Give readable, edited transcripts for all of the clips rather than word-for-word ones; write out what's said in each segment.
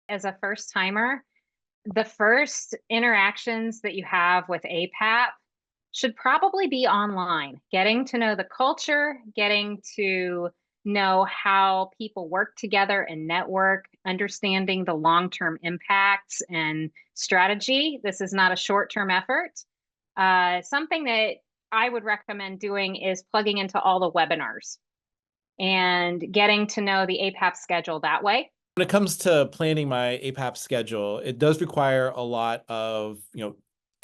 As a first timer, the first interactions that you have with APAP should probably be online, getting to know the culture, getting to know how people work together and network, understanding the long-term impacts and strategy. This is not a short-term effort. Something that I would recommend doing is plugging into all the webinars and getting to know the APAP schedule that way. When it comes to planning my APAP schedule, it does require a lot of,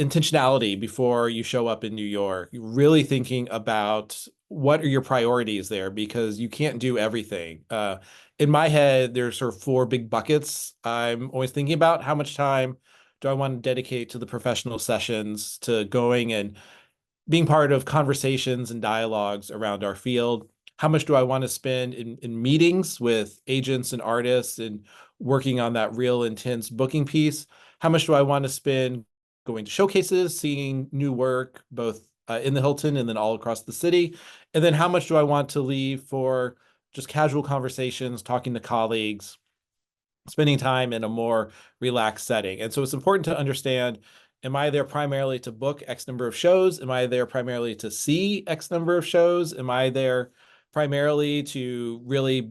intentionality before you show up in New York. You're really thinking about what are your priorities there, because you can't do everything. In my head, there's sort of four big buckets. I'm always thinking about how much time do I want to dedicate to the professional sessions, to going and being part of conversations and dialogues around our field. How much do I want to spend in meetings with agents and artists and working on that real intense booking piece? How much do I want to spend going to showcases, seeing new work, both in the Hilton and then all across the city? And then how much do I want to leave for just casual conversations, talking to colleagues, spending time in a more relaxed setting? And so it's important to understand, am I there primarily to book X number of shows? Am I there primarily to see X number of shows? Am I there primarily to really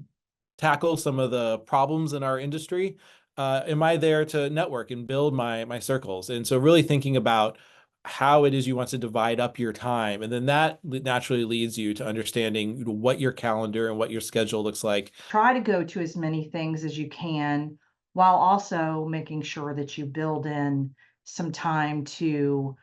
tackle some of the problems in our industry? Am I there to network and build my circles? And so really thinking about how it is you want to divide up your time. And then that naturally leads you to understanding what your calendar and what your schedule looks like. Try to go to as many things as you can while also making sure that you build in some time to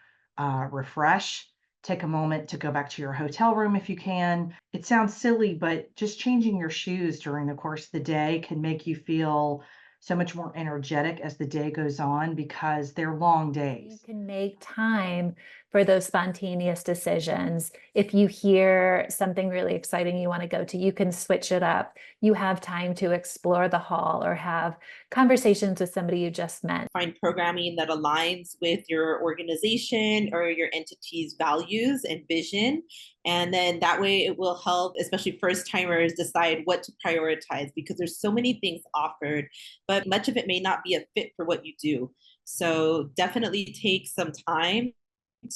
refresh. Take a moment to go back to your hotel room if you can. It sounds silly, but just changing your shoes during the course of the day can make you feel so much more energetic as the day goes on because they're long You days. can make time for those spontaneous decisions. If you hear something really exciting you want to go to, you can switch it up. You have time to explore the hall or have conversations with somebody you just met. Find programming that aligns with your organization or your entity's values and vision. And then that way it will help, especially first timers, decide what to prioritize because there's so many things offered, but much of it may not be a fit for what you do. So definitely take some time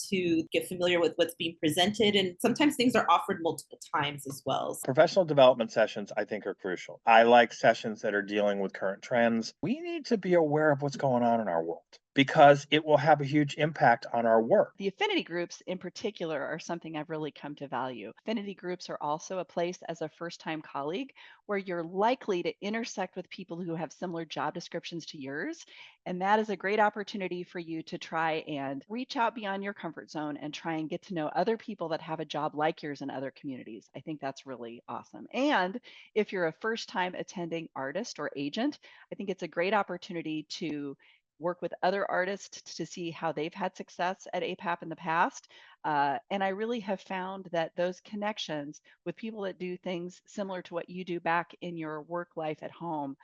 to get familiar with what's being presented. And sometimes things are offered multiple times as well. Professional development sessions, I think, are crucial. I like sessions that are dealing with current trends. We need to be aware of what's going on in our world because it will have a huge impact on our work. The affinity groups in particular are something I've really come to value. Affinity groups are also a place as a first-time colleague where you're likely to intersect with people who have similar job descriptions to yours. And that is a great opportunity for you to try and reach out beyond your comfort zone and try and get to know other people that have a job like yours in other communities. I think that's really awesome. And if you're a first-time attending artist or agent, I think it's a great opportunity to work with other artists to see how they've had success at APAP in the past. And I really have found that those connections with people that do things similar to what you do back in your work life at home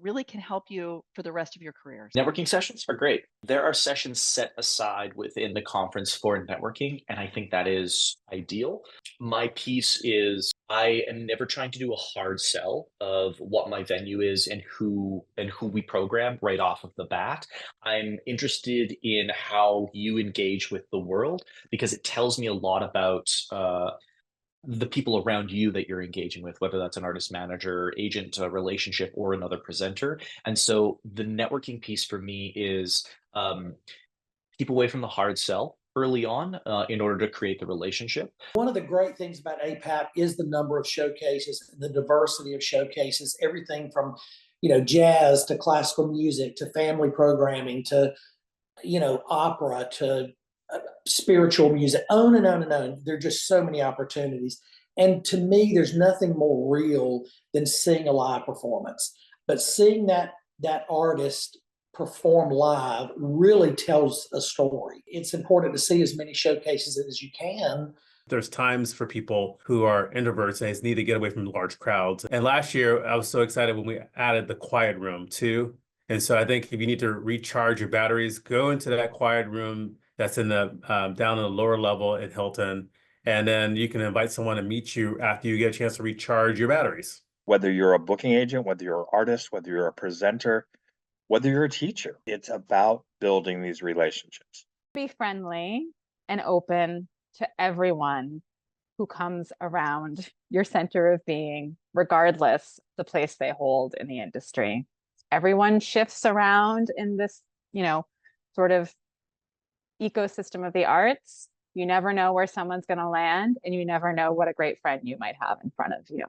really can help you for the rest of your careers. Networking sessions are great. There are sessions set aside within the conference for networking, and I think that is ideal. My piece is I am never trying to do a hard sell of what my venue is and who we program right off of the bat. I'm interested in how you engage with the world because it tells me a lot about the people around you that you're engaging with, whether that's an artist manager, agent relationship, or another presenter. And so the networking piece for me is keep away from the hard sell early on in order to create the relationship. One of the great things about APAP is the number of showcases, the diversity of showcases, everything from, jazz to classical music to family programming to, opera to spiritual music, on and on and on. There are just so many opportunities. And to me, there's nothing more real than seeing a live performance. But seeing that artist perform live really tells a story. It's important to see as many showcases as you can. There's times for people who are introverts and they need to get away from large crowds. And last year, I was so excited when we added the quiet room too. And so I think if you need to recharge your batteries, go into that quiet room that's in the down in the lower level at Hilton. And then you can invite someone to meet you after you get a chance to recharge your batteries. Whether you're a booking agent, whether you're an artist, whether you're a presenter, whether you're a teacher. It's about building these relationships. Be friendly and open to everyone who comes around your center of being, regardless the place they hold in the industry. Everyone shifts around in this, sort of ecosystem of the arts. You never know where someone's going to land, and you never know what a great friend you might have in front of you.